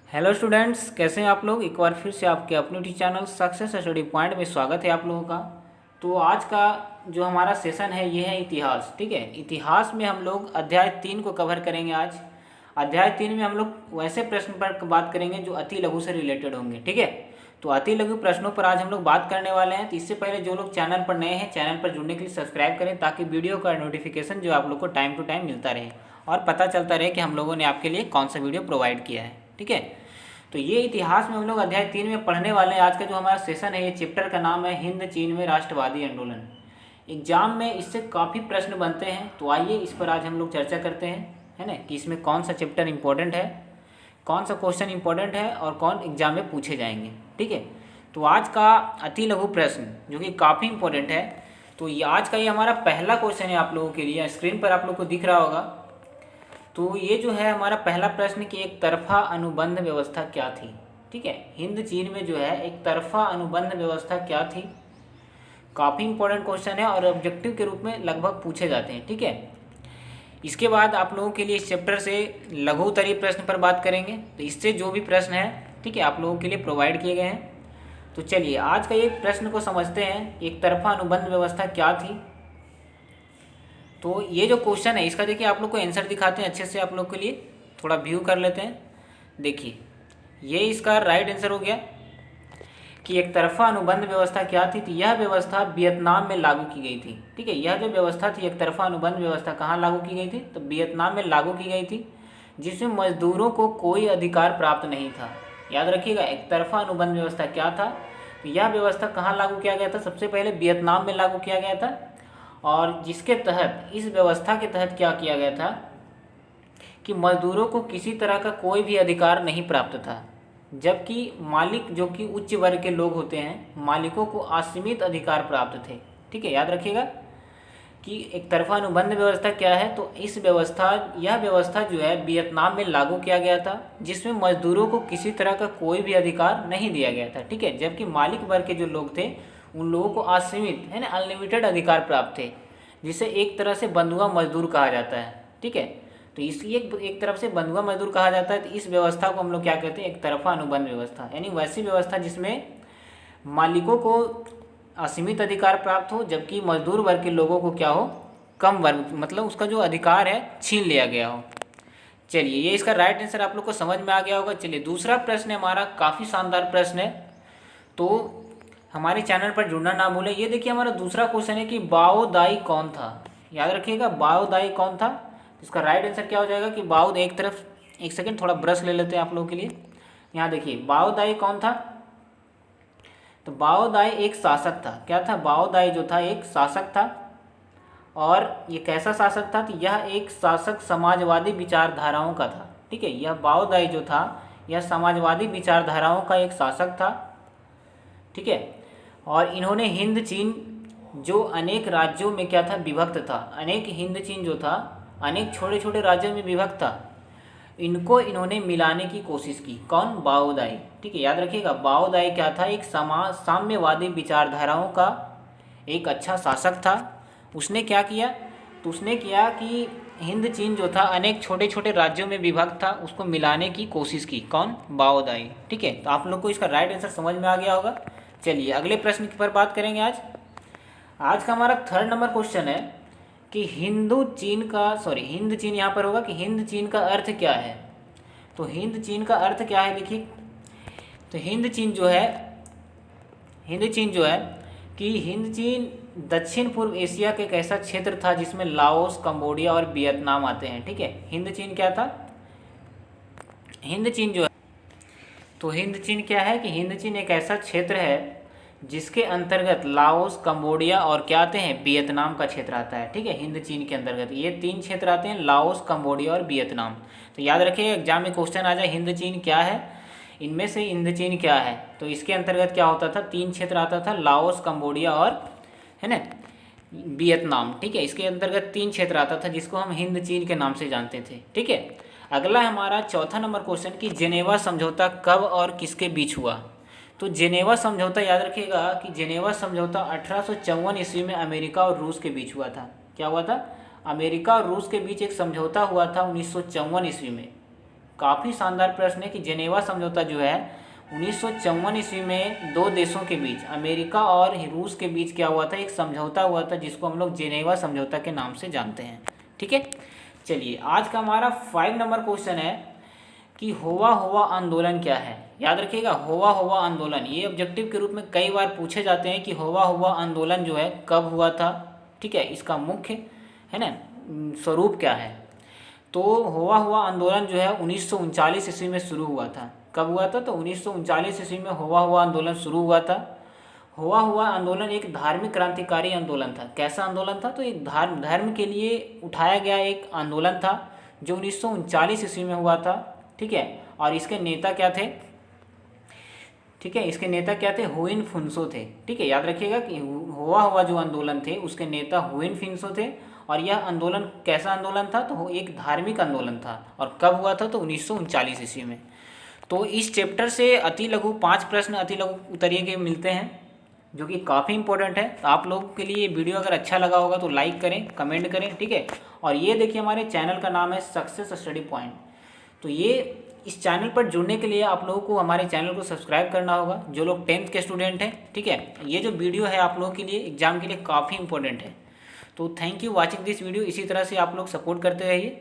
Hello students, कैसे हैं आप लोग। एक बार फिर से आपके अपने YouTube channel success study point में स्वागत है आप लोगों का। तो आज का जो हमारा सेशन है ये है इतिहास। ठीक है, इतिहास में हम लोग अध्याय 3 को कवर करेंगे आज। अध्याय 3 में हम लोग वैसे प्रश्न पर बात करेंगे जो अति लघु से रिलेटेड होंगे। ठीक है, तो अति लघु प्रश्नों पर आज हम लोग बात करने वाले हैं। तो इससे पहले जो लोग चैनल पर नए हैं, चैनल पर जुड़ने के लिए सब्सक्राइब करें ताकि वीडियो का नोटिफिकेशन जो आप लोग को टाइम टू टाइम मिलता रहे और पता चलता रहे कि हम लोगों ने आपके लिए कौन सा वीडियो प्रोवाइड किया है। ठीक है, तो ये इतिहास में हम लोग अध्याय 3 में पढ़ने वाले हैं। आज का जो हमारा सेशन है, ये चैप्टर का नाम है हिंद चीन में राष्ट्रवादी आंदोलन। एग्जाम में इससे काफ़ी प्रश्न बनते हैं, तो आइए इस पर आज हम लोग चर्चा करते हैं, है ना, कि इसमें कौन सा चैप्टर इंपॉर्टेंट है, कौन सा क्वेश्चन इंपॉर्टेंट है और कौन एग्जाम में पूछे जाएंगे। ठीक है, तो आज का अति लघु प्रश्न जो कि काफ़ी इंपॉर्टेंट है, तो ये आज का ये हमारा पहला क्वेश्चन है आप लोगों के लिए। स्क्रीन पर आप लोग को दिख रहा होगा। तो ये जो है हमारा पहला प्रश्न कि एक तरफा अनुबंध व्यवस्था क्या थी। ठीक है, हिंद चीन में जो है एक तरफा अनुबंध व्यवस्था क्या थी। काफ़ी इंपॉर्टेंट क्वेश्चन है और ऑब्जेक्टिव के रूप में लगभग पूछे जाते हैं। ठीक है, इसके बाद आप लोगों के लिए इस चैप्टर से लघु उत्तरीय प्रश्न पर बात करेंगे। तो इससे जो भी प्रश्न है, ठीक है, आप लोगों के लिए प्रोवाइड किए गए हैं। तो चलिए आज का ये प्रश्न को समझते हैं, एक तरफा अनुबंध व्यवस्था क्या थी। तो ये जो क्वेश्चन है इसका देखिए आप लोग को आंसर दिखाते हैं अच्छे से, आप लोग के लिए थोड़ा व्यू कर लेते हैं। देखिए ये इसका राइट आंसर हो गया कि एक तरफा अनुबंध व्यवस्था क्या थी। तो यह व्यवस्था वियतनाम में लागू की गई थी। ठीक है, यह जो व्यवस्था थी एक तरफा अनुबंध व्यवस्था कहाँ लागू की गई थी, तो वियतनाम में लागू की गई थी, जिसमें मजदूरों को कोई अधिकार प्राप्त नहीं था। याद रखिएगा, एक तरफा अनुबंध व्यवस्था क्या था, तो यह व्यवस्था कहाँ लागू किया गया था, सबसे पहले वियतनाम में लागू किया गया था। और जिसके तहत, इस व्यवस्था के तहत क्या किया गया था कि मजदूरों को किसी तरह का कोई भी अधिकार नहीं प्राप्त था, जबकि मालिक जो कि उच्च वर्ग के लोग होते हैं, मालिकों को असीमित अधिकार प्राप्त थे। ठीक है, याद रखिएगा कि एक तरफा अनुबंध व्यवस्था क्या है। तो इस व्यवस्था, यह व्यवस्था जो है वियतनाम में लागू किया गया था, जिसमें मजदूरों को किसी तरह का कोई भी अधिकार नहीं दिया गया था। ठीक है, जबकि मालिक वर्ग के जो लोग थे उन लोगों को असीमित, है ना, अनलिमिटेड अधिकार प्राप्त थे, जिसे एक तरह से बंधुआ मजदूर कहा जाता है। ठीक है, तो इसलिए एक तरफ से बंधुआ मजदूर कहा जाता है। तो इस व्यवस्था को हम लोग क्या कहते हैं, एक तरफा अनुबंध व्यवस्था, यानी वैसी व्यवस्था जिसमें मालिकों को असीमित अधिकार प्राप्त हो, जबकि मजदूर वर्ग के लोगों को क्या हो, कम वर्ग, मतलब उसका जो अधिकार है छीन लिया गया हो। चलिए ये इसका राइट आंसर आप लोग को समझ में आ गया होगा। चलिए दूसरा प्रश्न है हमारा, काफ़ी शानदार प्रश्न है, तो हमारे चैनल पर जुड़ना ना भूलें। ये देखिए हमारा दूसरा क्वेश्चन है कि बाओ दाई कौन था। याद रखिएगा, बाओ दाई कौन था। इसका राइट आंसर क्या हो जाएगा कि बाओ, एक तरफ एक सेकंड थोड़ा ब्रश ले लेते हैं आप लोगों के लिए। यहाँ देखिए बाओ दाई कौन था, तो बाओ दाई एक शासक था। क्या था, बाओ दाई जो था एक शासक था। और ये कैसा शासक था, तो यह एक शासक समाजवादी विचारधाराओं का था। ठीक है, यह बाओ दाई जो था यह समाजवादी विचारधाराओं का एक शासक था। ठीक है, और इन्होंने हिंद चीन जो अनेक राज्यों में क्या था, विभक्त था। अनेक हिंद चीन जो था अनेक छोटे छोटे राज्यों में विभक्त था, इनको इन्होंने मिलाने की कोशिश की। कौन, बाओ दाई। ठीक है, याद रखिएगा बाओ दाई क्या था, एक साम्यवादी विचारधाराओं का एक अच्छा शासक था। उसने क्या किया, तो उसने किया कि हिंद चीन जो था अनेक छोटे छोटे राज्यों में विभक्त था, उसको मिलाने की कोशिश की। कौन, बाओ दाई। ठीक है, तो आप लोग को इसका राइट आंसर समझ में आ गया होगा। चलिए अगले प्रश्न पर बात करेंगे। आज का हमारा थर्ड नंबर क्वेश्चन है कि हिंद चीन यहाँ पर होगा कि हिंद चीन का अर्थ क्या है। तो हिंद चीन का अर्थ क्या है, देखिए, तो हिंद चीन जो है कि हिंद चीन दक्षिण पूर्व एशिया के एक ऐसा क्षेत्र था जिसमें लाओस, कंबोडिया और वियतनाम आते हैं। ठीक है, हिंद चीन क्या था, हिंद चीन जो है, तो हिंद चीन क्या है कि हिंद चीन एक ऐसा क्षेत्र है जिसके अंतर्गत लाओस, कंबोडिया और क्या आते हैं, वियतनाम का क्षेत्र आता है। ठीक है, हिंद चीन के अंतर्गत ये 3 क्षेत्र आते हैं, लाओस, कंबोडिया और वियतनाम। तो याद रखिए एग्जाम में क्वेश्चन आ जाए हिंद चीन क्या है, इनमें से हिंद चीन क्या है, तो इसके अंतर्गत क्या होता था, 3 क्षेत्र आता था, लाओस, कंबोडिया और, है ना, वियतनाम। ठीक है, इसके अंतर्गत 3 क्षेत्र आता था जिसको हम हिंद चीन के नाम से जानते थे। ठीक है, अगला हमारा चौथा नंबर क्वेश्चन कि जेनेवा समझौता कब और किसके बीच हुआ। तो जेनेवा समझौता याद रखिएगा कि जेनेवा समझौता 1854 ईस्वी में अमेरिका और रूस के बीच हुआ था। क्या हुआ था, अमेरिका और रूस के बीच एक समझौता हुआ था 1954 ईस्वी में। काफ़ी शानदार प्रश्न है कि जेनेवा समझौता जो है 1954 ईस्वी में दो देशों के बीच, अमेरिका और रूस के बीच क्या हुआ था, एक समझौता हुआ था जिसको हम लोग जेनेवा समझौता के नाम से जानते हैं। ठीक है, चलिए आज का हमारा 5 नंबर क्वेश्चन है कि होवा होवा आंदोलन क्या है। याद रखिएगा, होवा होवा आंदोलन ये ऑब्जेक्टिव के रूप में कई बार पूछे जाते हैं कि होवा होवा आंदोलन जो है कब हुआ था। ठीक है, इसका मुख्य है ना स्वरूप क्या है। तो होवा हुआ आंदोलन जो है 1939 ईस्वी में शुरू हुआ था। कब हुआ था, तो 1939 ईस्वी में होवा हुआ आंदोलन शुरू हुआ था। होवा हुआ आंदोलन एक धार्मिक क्रांतिकारी आंदोलन था। कैसा आंदोलन था, तो एक धर्म के लिए उठाया गया एक आंदोलन था जो 1939 ईस्वी में हुआ था। ठीक है, और इसके नेता क्या थे, ठीक है, इसके नेता क्या थे, हुइन फुनसो थे। ठीक है, याद रखिएगा कि होवा हुआ जो आंदोलन थे उसके नेता हुइन फुनसो थे। और यह आंदोलन कैसा आंदोलन था, तो एक धार्मिक आंदोलन था। और कब हुआ था, तो 1939 ईस्वी में। तो इस चैप्टर से अति लघु 5 प्रश्न अति लघु उत्तरीय के मिलते हैं जो कि काफ़ी इंपॉर्टेंट है। तो आप लोगों के लिए वीडियो अगर अच्छा लगा होगा तो लाइक करें, कमेंट करें। ठीक है, और ये देखिए हमारे चैनल का नाम है सक्सेस स्टडी पॉइंट। तो ये इस चैनल पर जुड़ने के लिए आप लोगों को हमारे चैनल को सब्सक्राइब करना होगा, जो लोग 10th के स्टूडेंट हैं। ठीक है, ये जो वीडियो है आप लोगों के लिए एग्जाम के लिए काफ़ी इंपॉर्टेंट है। तो thank you watching this video. इसी तरह से आप लोग सपोर्ट करते रहिए।